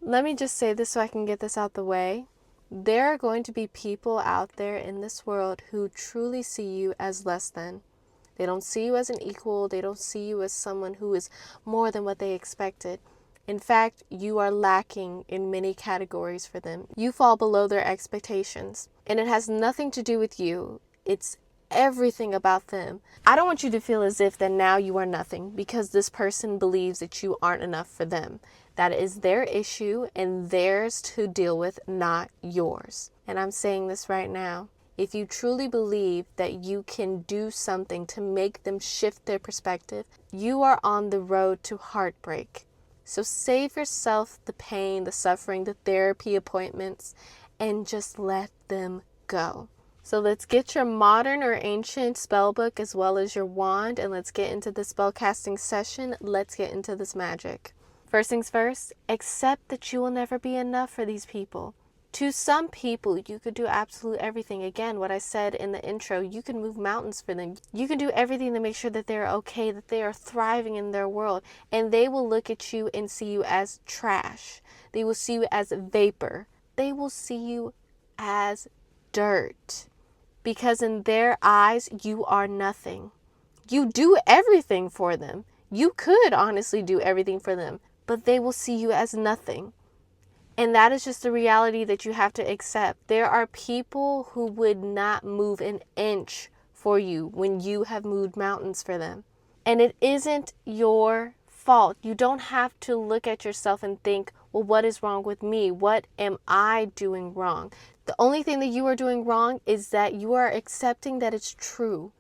Let me just say this so I can get this out the way. There are going to be people out there in this world who truly see you as less than. They don't see you as an equal. They don't see you as someone who is more than what they expected. In fact, you are lacking in many categories for them. You fall below their expectations. And it has nothing to do with you. It's everything about them. I don't want you to feel as if that now you are nothing because this person believes that you aren't enough for them. That is their issue and theirs to deal with, not yours. And I'm saying this right now. If you truly believe that you can do something to make them shift their perspective, you are on the road to heartbreak. So save yourself the pain, the suffering, the therapy appointments, and just let them go. So let's get your modern or ancient spell book as well as your wand, and let's get into the spell casting session. Let's get into this magic. First things first, accept that you will never be enough for these people. To some people, you could do absolutely everything. Again, what I said in the intro, you can move mountains for them. You can do everything to make sure that they're okay, that they are thriving in their world. And they will look at you and see you as trash. They will see you as vapor. They will see you as dirt. Because in their eyes, you are nothing. You do everything for them. You could honestly do everything for them, but they will see you as nothing. And that is just the reality that you have to accept. There are people who would not move an inch for you when you have moved mountains for them. And it isn't your fault. You don't have to look at yourself and think, well, what is wrong with me? What am I doing wrong? The only thing that you are doing wrong is that you are accepting that it's true.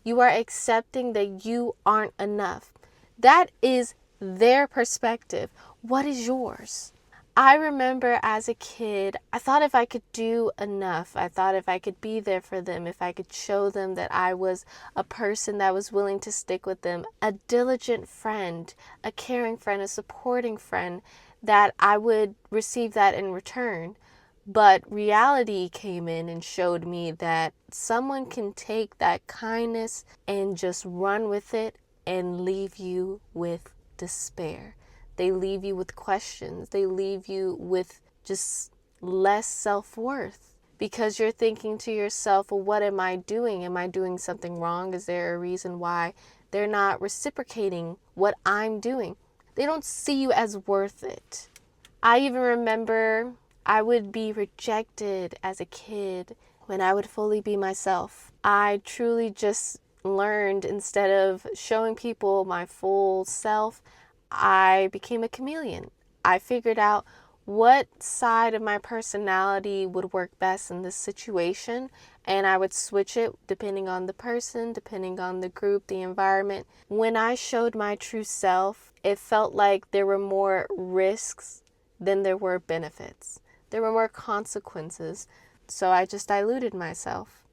You are accepting that you aren't enough. That is their perspective. What is yours? I remember as a kid, I thought if I could do enough, I thought if I could be there for them, if I could show them that I was a person that was willing to stick with them, a diligent friend, a caring friend, a supporting friend, that I would receive that in return. But reality came in and showed me that someone can take that kindness and just run with it and leave you with despair. They leave you with questions. They leave you with just less self-worth because you're thinking to yourself, well, what am I doing? Am I doing something wrong? Is there a reason why they're not reciprocating what I'm doing? They don't see you as worth it. I even remember I would be rejected as a kid when I would fully be myself. I truly just learned, instead of showing people my full self, I became a chameleon. I figured out what side of my personality would work best in this situation, and I would switch it depending on the person, depending on the group, the environment. When I showed my true self, it felt like there were more risks than there were benefits. There were more consequences, so I just diluted myself.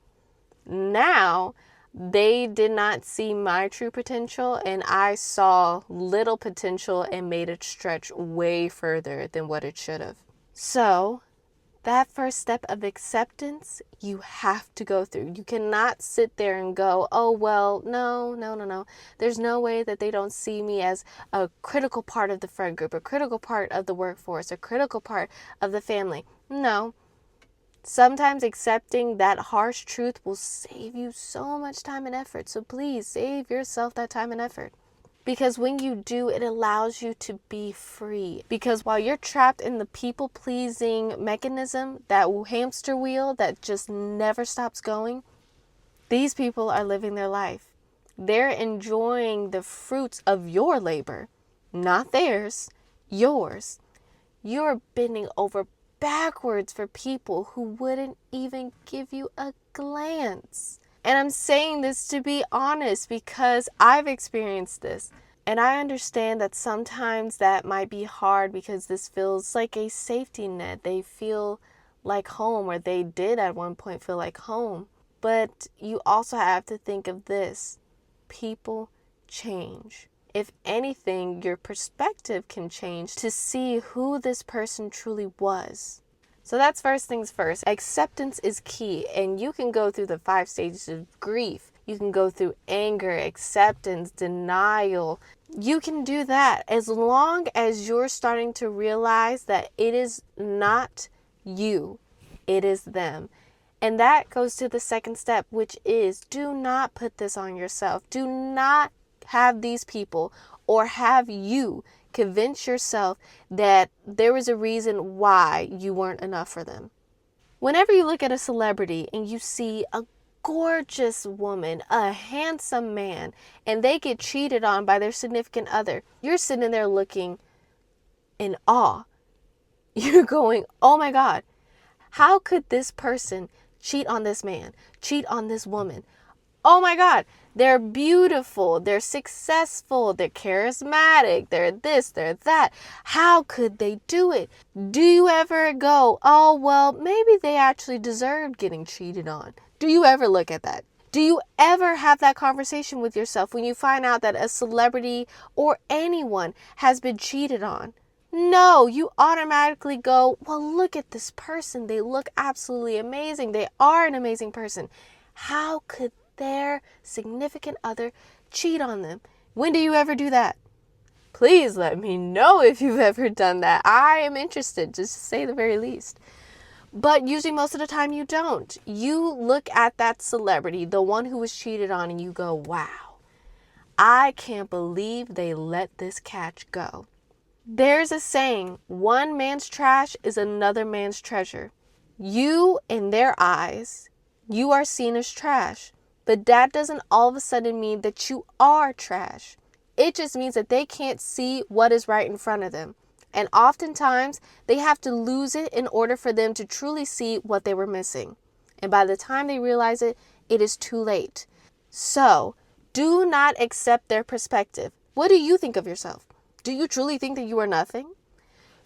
Now, they did not see my true potential, and I saw little potential and made it stretch way further than what it should have. So, that first step of acceptance, you have to go through. You cannot sit there and go, oh, well, no. There's no way that they don't see me as a critical part of the friend group, a critical part of the workforce, a critical part of the family. No. Sometimes accepting that harsh truth will save you so much time and effort. So please save yourself that time and effort. Because when you do, it allows you to be free. Because while you're trapped in the people-pleasing mechanism, that hamster wheel that just never stops going, these people are living their life. They're enjoying the fruits of your labor, not theirs, yours. You're bending over backwards for people who wouldn't even give you a glance. And I'm saying this to be honest because I've experienced this. And I understand that sometimes that might be hard because this feels like a safety net. They feel like home, or they did at one point feel like home. But you also have to think of this. People change. If anything, your perspective can change to see who this person truly was. So that's first things first. Acceptance is key, and you can go through the 5 stages of grief. You can go through anger, acceptance, denial. You can do that as long as you're starting to realize that it is not you, it is them. And that goes to the second step, which is do not put this on yourself. Do not have these people or have you convince yourself that there is a reason why you weren't enough for them. Whenever you look at a celebrity and you see a gorgeous woman, a handsome man, and they get cheated on by their significant other, you're sitting there looking in awe. You're going, oh my God, how could this person cheat on this man, cheat on this woman? Oh my God, they're beautiful, they're successful, they're charismatic, they're this, they're that. How could they do it? Do you ever go, oh, well, maybe they actually deserved getting cheated on? Do you ever look at that? Do you ever have that conversation with yourself when you find out that a celebrity or anyone has been cheated on? No, you automatically go, well, look at this person. They look absolutely amazing. They are an amazing person. How could their significant other cheat on them? When do you ever do that? Please let me know if you've ever done that. I am interested, just to say the very least. But usually most of the time you don't. You look at that celebrity, the one who was cheated on, and you go, wow, I can't believe they let this catch go. There's a saying, one man's trash is another man's treasure. You, in their eyes, you are seen as trash. But that doesn't all of a sudden mean that you are trash. It just means that they can't see what is right in front of them. And oftentimes, they have to lose it in order for them to truly see what they were missing. And by the time they realize it, it is too late. So, do not accept their perspective. What do you think of yourself? Do you truly think that you are nothing?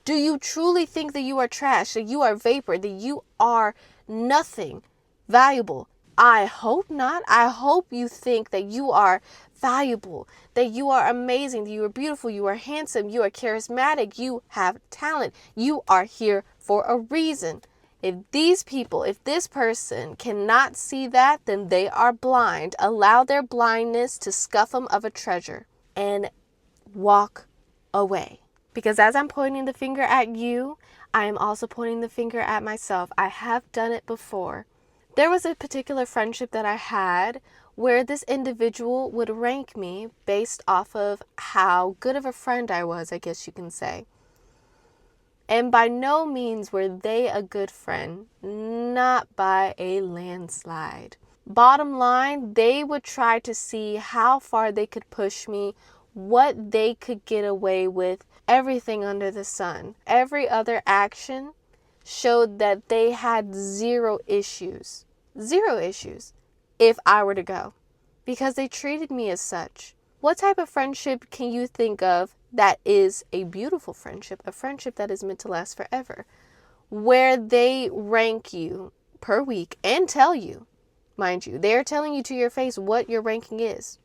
Do you truly think that you are trash, that you are vapor, that you are nothing valuable? I hope not. I hope you think that you are valuable, that you are amazing, that you are beautiful, you are handsome, you are charismatic, you have talent. You are here for a reason. If these people, if this person cannot see that, then they are blind. Allow their blindness to scuff them of a treasure and walk away. Because as I'm pointing the finger at you, I am also pointing the finger at myself. I have done it before. There was a particular friendship that I had where this individual would rank me based off of how good of a friend I was, I guess you can say. And by no means were they a good friend, not by a landslide. Bottom line, they would try to see how far they could push me, what they could get away with, everything under the sun. Every other action showed that they had zero issues if I were to go, because they treated me as such. What type of friendship can you think of that is a beautiful friendship, a friendship that is meant to last forever, where they rank you per week and tell you, mind you, they're telling you to your face what your ranking is?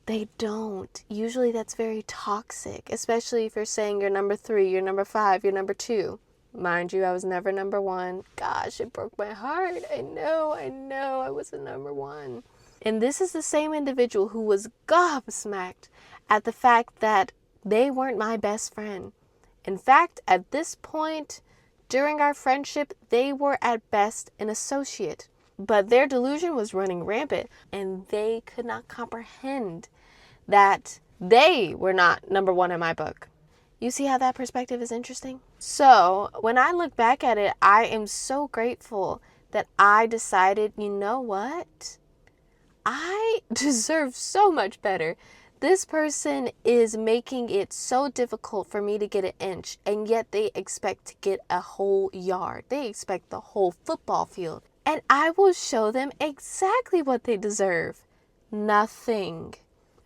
They don't. Usually that's very toxic, especially if you're saying you're number 3, you're number 5, you're number 2. Mind you, I was never number 1. Gosh, it broke my heart. I know, I wasn't number 1. And this is the same individual who was gobsmacked at the fact that they weren't my best friend. In fact, at this point, during our friendship, they were at best an associate. But their delusion was running rampant, and they could not comprehend that they were not number 1 in my book. You see how that perspective is interesting? So when I look back at it, I am so grateful that I decided, you know what? I deserve so much better. This person is making it so difficult for me to get an inch, and yet they expect to get a whole yard. They expect the whole football field. And I will show them exactly what they deserve. Nothing.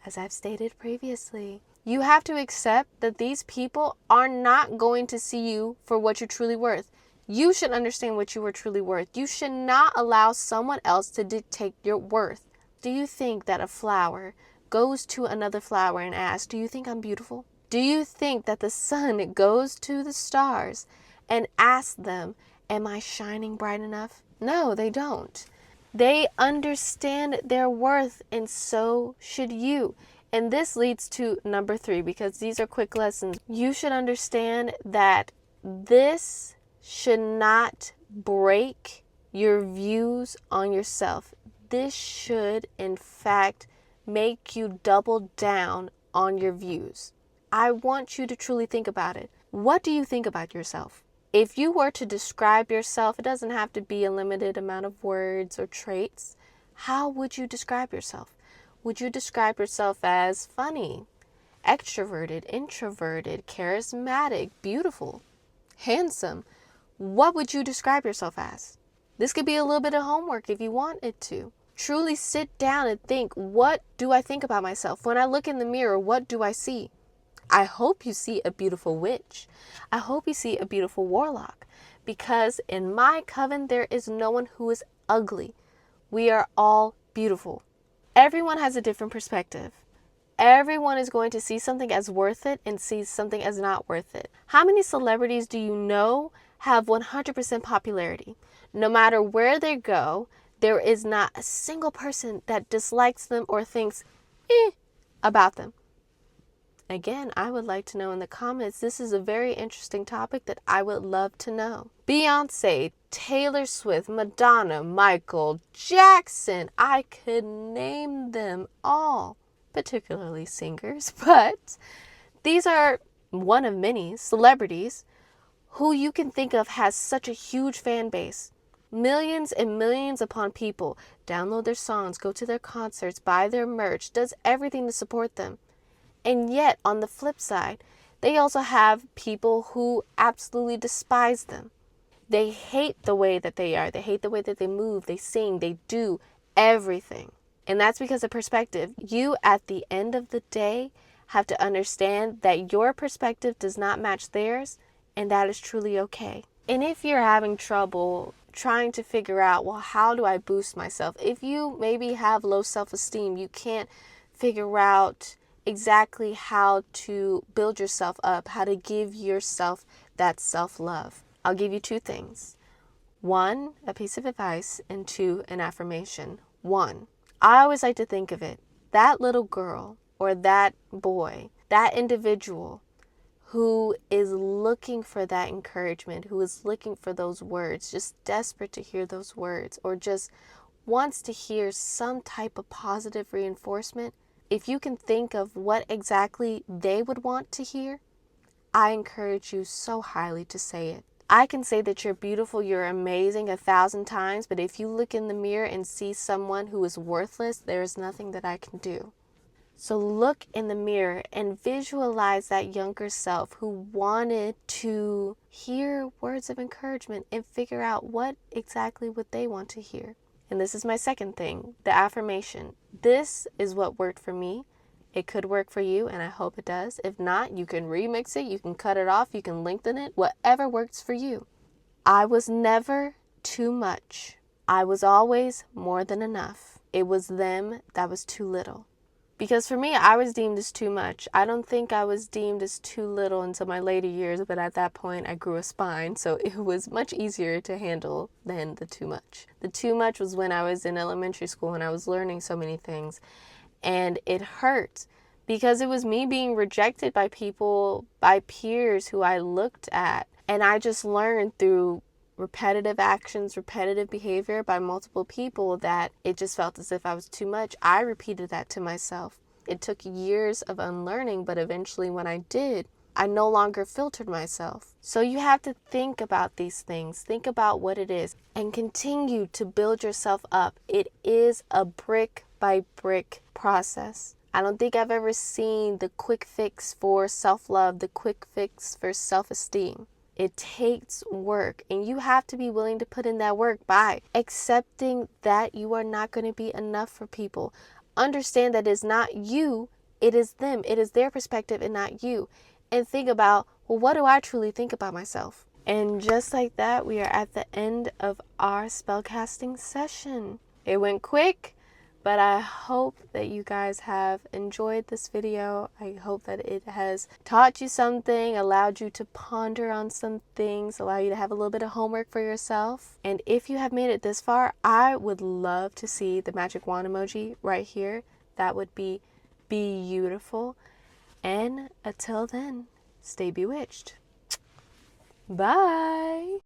As I've stated previously, you have to accept that these people are not going to see you for what you're truly worth. You should understand what you are truly worth. You should not allow someone else to dictate your worth. Do you think that a flower goes to another flower and asks, do you think I'm beautiful? Do you think that the sun goes to the stars and asks them, am I shining bright enough? No, they don't. They understand their worth, and so should you. And this leads to number 3, because these are quick lessons. You should understand that this should not break your views on yourself. This should, in fact, make you double down on your views. I want you to truly think about it. What do you think about yourself? If you were to describe yourself, it doesn't have to be a limited amount of words or traits. How would you describe yourself? Would you describe yourself as funny, extroverted, introverted, charismatic, beautiful, handsome? What would you describe yourself as? This could be a little bit of homework if you want it to. Truly sit down and think, what do I think about myself? When I look in the mirror, what do I see? I hope you see a beautiful witch. I hope you see a beautiful warlock, because in my coven, there is no one who is ugly. We are all beautiful. Everyone has a different perspective. Everyone is going to see something as worth it and see something as not worth it. How many celebrities do you know have 100% popularity? No matter where they go, there is not a single person that dislikes them or thinks about them. Again, I would like to know in the comments. This is a very interesting topic that I would love to know. Beyonce, Taylor Swift, Madonna, Michael Jackson. I could name them all, particularly singers, but these are one of many celebrities who you can think of has such a huge fan base. Millions and millions upon people download their songs, go to their concerts, buy their merch, does everything to support them. And yet, on the flip side, they also have people who absolutely despise them. They hate the way that they are. They hate the way that they move, they sing, they do everything. And that's because of perspective. You, at the end of the day, have to understand that your perspective does not match theirs, and that is truly okay. And if you're having trouble trying to figure out, well, how do I boost myself? If you maybe have low self-esteem, you can't figure out exactly how to build yourself up, how to give yourself that self-love. I'll give you 2 things. 1, a piece of advice, and 2, an affirmation. 1, I always like to think of it, that little girl or that boy, that individual who is looking for that encouragement, who is looking for those words, just desperate to hear those words, or just wants to hear some type of positive reinforcement. If you can think of what exactly they would want to hear, I encourage you so highly to say it. I can say that you're beautiful, you're amazing 1,000 times, but if you look in the mirror and see someone who is worthless, there is nothing that I can do. So look in the mirror and visualize that younger self who wanted to hear words of encouragement and figure out what exactly would they want to hear. And this is my second thing, the affirmation. This is what worked for me. It could work for you, and I hope it does. If not, you can remix it, you can cut it off, you can lengthen it, whatever works for you. I was never too much. I was always more than enough. It was them that was too little. Because for me, I was deemed as too much. I don't think I was deemed as too little until my later years, but at that point I grew a spine, so it was much easier to handle than the too much. The too much was when I was in elementary school and I was learning so many things, and it hurt because it was me being rejected by people, by peers who I looked at, and I just learned through repetitive actions, repetitive behavior by multiple people that it just felt as if I was too much. I repeated that to myself. It took years of unlearning, but eventually when I did, I no longer filtered myself. So you have to think about these things, think about what it is, and continue to build yourself up. It is a brick by brick process. I don't think I've ever seen the quick fix for self-love, the quick fix for self-esteem. It takes work, and you have to be willing to put in that work by accepting that you are not going to be enough for people. Understand that it's not you, it is them. It is their perspective and not you. And think about, well, what do I truly think about myself? And just like that, we are at the end of our spellcasting session. It went quick, but I hope that you guys have enjoyed this video. I hope that it has taught you something, allowed you to ponder on some things, allow you to have a little bit of homework for yourself. And if you have made it this far, I would love to see the magic wand emoji right here. That would be beautiful. And until then, stay bewitched. Bye.